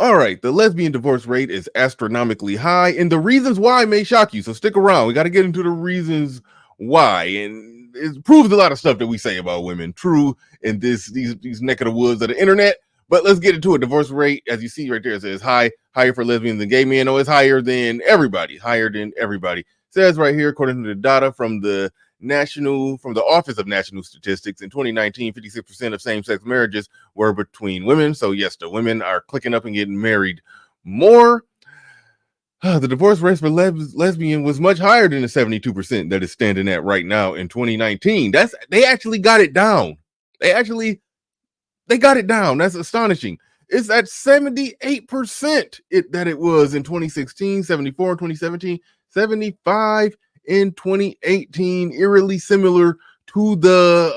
All right, the lesbian divorce rate is astronomically high, and the reasons why may shock you. So stick around. We got to get into the reasons why, and it proves a lot of stuff that we say about women true in these neck of the woods of the internet. But let's get into it. Divorce rate, as you see right there, it says higher for lesbians than gay men. No, it's higher than everybody. It says right here, according to the data from the Office of National Statistics in 2019, 56% of same-sex marriages were between women. So yes, the women are clicking up and getting married more. The divorce rate for lesbian was much higher than the 72% that is standing at right now in 2019. They actually got it down. They got it down. That's astonishing. It's at 78% that it was in 2016, 74 in 2017, 75 in 2018, eerily similar to the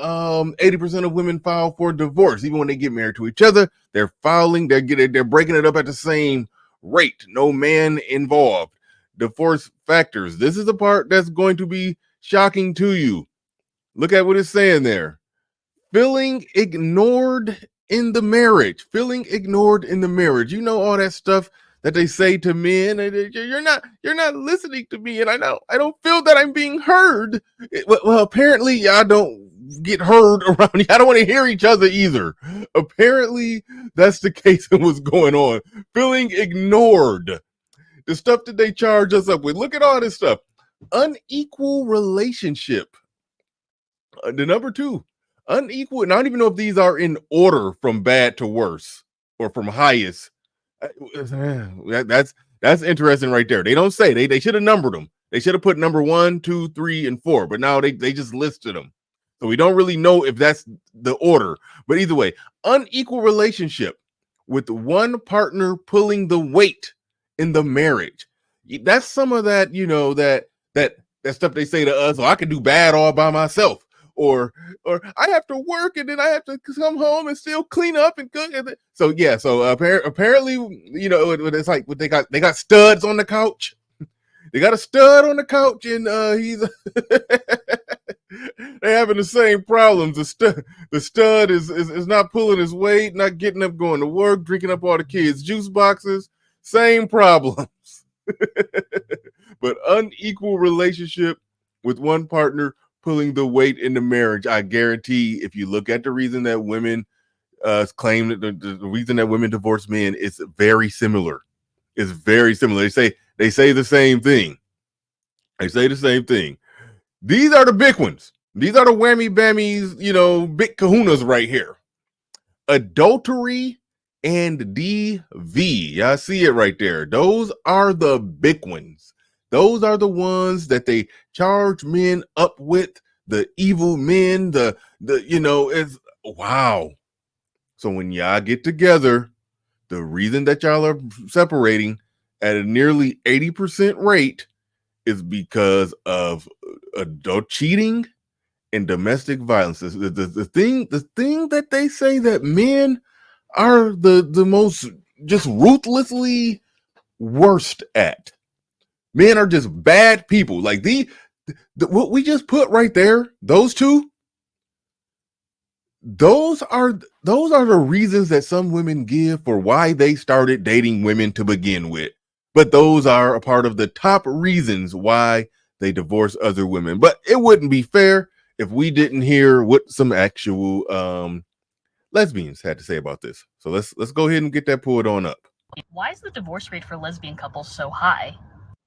80% of women file for divorce. Even when they get married to each other, they're breaking it up at the same rate. No man involved. Divorce factors. This is the part that's going to be shocking to you. Look at what it's saying there. Feeling ignored in the marriage. You know all that stuff that they say to men. You're not listening to me, and I don't feel that I'm being heard. Well, apparently y'all don't get heard around. I don't want to hear each other either. Apparently that's the case of what's going on. Feeling ignored. The stuff that they charge us up with. Look at all this stuff. Unequal relationship. The number 2. Unequal, and I don't even know if these are in order from bad to worse or from highest. That's interesting right there. They don't say. They should have numbered them. They should have put number 1, 2, 3, and 4, but now they just listed them. So we don't really know if that's the order. But either way, unequal relationship with one partner pulling the weight in the marriage. That's some of that, that stuff they say to us, I can do bad all by myself. Or I have to work and then I have to come home and still clean up and cook. So apparently, it's like what they got studs on the couch. They got a stud on the couch, and he's they're having the same problems. The stud is not pulling his weight, not getting up, going to work, drinking up all the kids' juice boxes. Same problems. But unequal relationship with one partner pulling the weight in the marriage. I guarantee if you look at the reason that women claim that the reason that women divorce men is very similar. It's very similar. They say the same thing. These are the big ones. These are the whammy bammies, big kahunas right here. Adultery and DV. Y'all see it right there. Those are the big ones. Those are the ones that they charge men up with, the evil men, it's wow. So when y'all get together, the reason that y'all are separating at a nearly 80% rate is because of adult cheating and domestic violence. The thing that they say that men are the most just ruthlessly worst at. Men are just bad people. Like what we just put right there, those two, those are the reasons that some women give for why they started dating women to begin with. But those are a part of the top reasons why they divorce other women. But it wouldn't be fair if we didn't hear what some actual lesbians had to say about this. So let's go ahead and get that pulled on up. Why is the divorce rate for lesbian couples so high?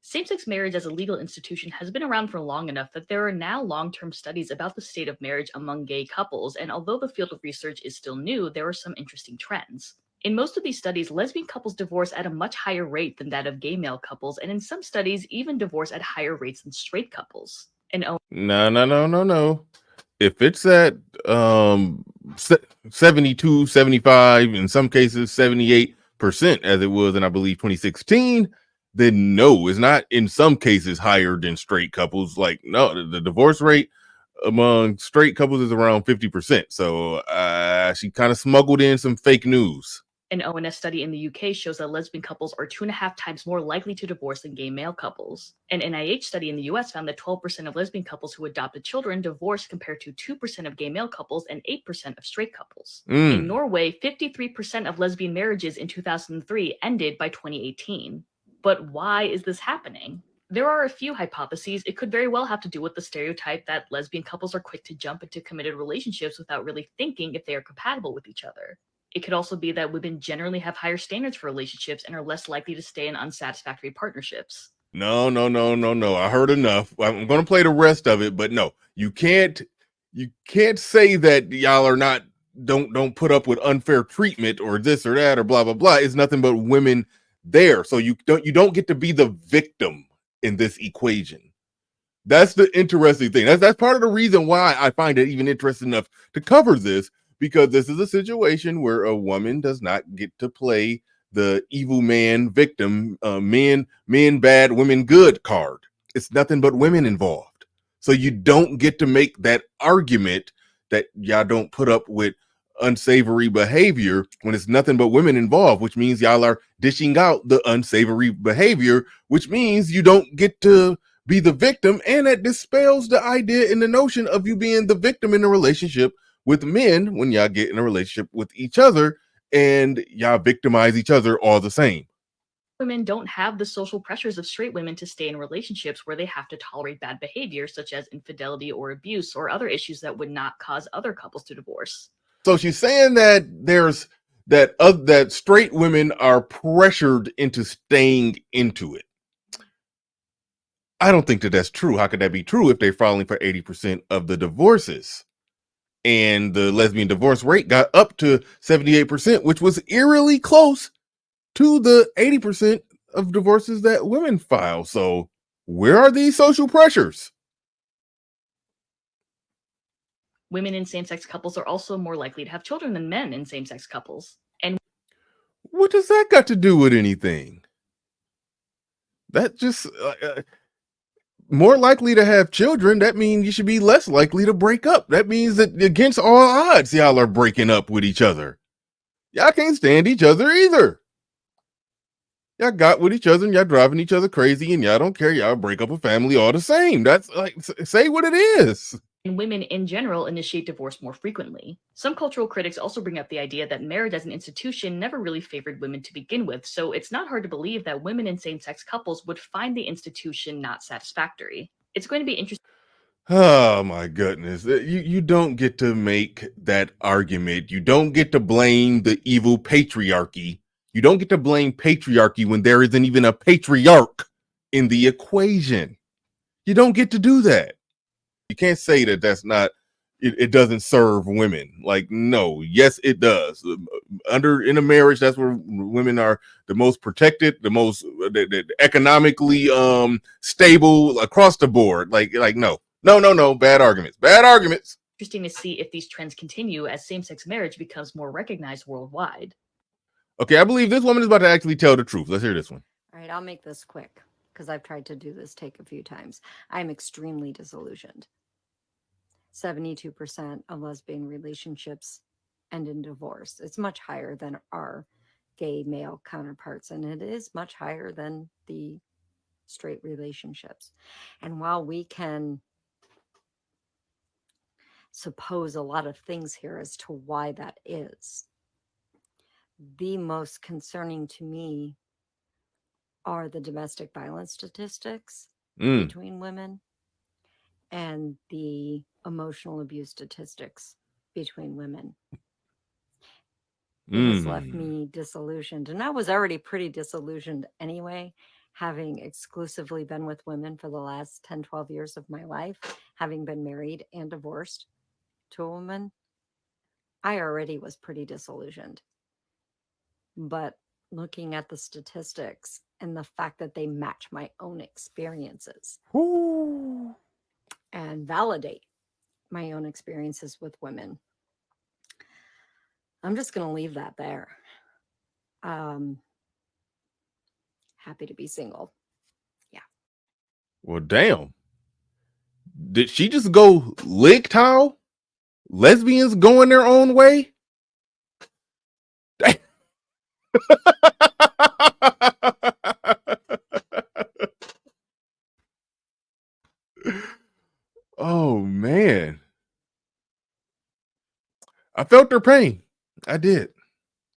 Same-sex marriage as a legal institution has been around for long enough that there are now long-term studies about the state of marriage among gay couples, and although the field of research is still new, there are some interesting trends. In most of these studies, lesbian couples divorce at a much higher rate than that of gay male couples, and in some studies, even divorce at higher rates than straight couples. No. If it's at 72, 75, in some cases 78%, as it was in, I believe, 2016, then no, it's not in some cases higher than straight couples. Like, no, the divorce rate among straight couples is around 50%. So she kind of smuggled in some fake news. An ONS study in the UK shows that lesbian couples are 2.5 times more likely to divorce than gay male couples. An NIH study in the US found that 12% of lesbian couples who adopted children divorced compared to 2% of gay male couples and 8% of straight couples. In Norway, 53% of lesbian marriages in 2003 ended by 2018. But why is this happening? There are a few hypotheses. It could very well have to do with the stereotype that lesbian couples are quick to jump into committed relationships without really thinking if they are compatible with each other. It could also be that women generally have higher standards for relationships and are less likely to stay in unsatisfactory partnerships. No. I heard enough. I'm going to play the rest of it, but no, you can't say that y'all are not don't put up with unfair treatment or this or that or blah blah blah. It's nothing but women there. So you don't get to be the victim in this equation. That's the interesting thing. That's part of the reason why I find it even interesting enough to cover this, because this is a situation where a woman does not get to play the evil man victim, men bad, women good card. It's nothing but women involved. So you don't get to make that argument that y'all don't put up with unsavory behavior when it's nothing but women involved, which means y'all are dishing out the unsavory behavior, which means you don't get to be the victim. And that dispels the idea and the notion of you being the victim in a relationship with men when y'all get in a relationship with each other and y'all victimize each other all the same. Women don't have the social pressures of straight women to stay in relationships where they have to tolerate bad behavior, such as infidelity or abuse or other issues that would not cause other couples to divorce. So she's saying that there's that straight women are pressured into staying into it. I don't think that that's true. How could that be true if they're filing for 80% of the divorces? And the lesbian divorce rate got up to 78%, which was eerily close to the 80% of divorces that women file. So where are these social pressures? Women in same-sex couples are also more likely to have children than men in same-sex couples. And what does that got to do with anything? That just more likely to have children. That means you should be less likely to break up. That means that against all odds, y'all are breaking up with each other. Y'all can't stand each other either. Y'all got with each other and y'all driving each other crazy and y'all don't care. Y'all break up a family all the same. That's like, say what it is. women in general initiate divorce more frequently. Some cultural critics also bring up the idea that marriage as an institution never really favored women to begin with, so it's not hard to believe that women in same-sex couples would find the institution not satisfactory. It's going to be interesting. Oh my goodness. You don't get to make that argument. You don't get to blame the evil patriarchy. You don't get to blame patriarchy when there isn't even a patriarch in the equation. You don't get to do that. You can't say that that's not, it doesn't serve women. Like, no, yes, it does. In a marriage, that's where women are the most protected, the most economically stable across the board. Like no, bad arguments. Interesting to see if these trends continue as same-sex marriage becomes more recognized worldwide. Okay, I believe this woman is about to actually tell the truth. Let's hear this one. All right, I'll make this quick because I've tried to do this take a few times. I'm extremely disillusioned. 72% of lesbian relationships end in divorce. It's much higher than our gay male counterparts, and it is much higher than the straight relationships. And while we can suppose a lot of things here as to why that is, the most concerning to me are the domestic violence statistics between women and the emotional abuse statistics between women. It has left me disillusioned. And I was already pretty disillusioned anyway, having exclusively been with women for the last 10, 12 years of my life, having been married and divorced to a woman. I already was pretty disillusioned. But looking at the statistics and the fact that they match my own experiences and validate my own experiences with women, I'm just going to leave that there. Happy to be single. Yeah. Well, damn. Did she just go lick towel? Lesbians going their own way? Oh man. I felt their pain. I did.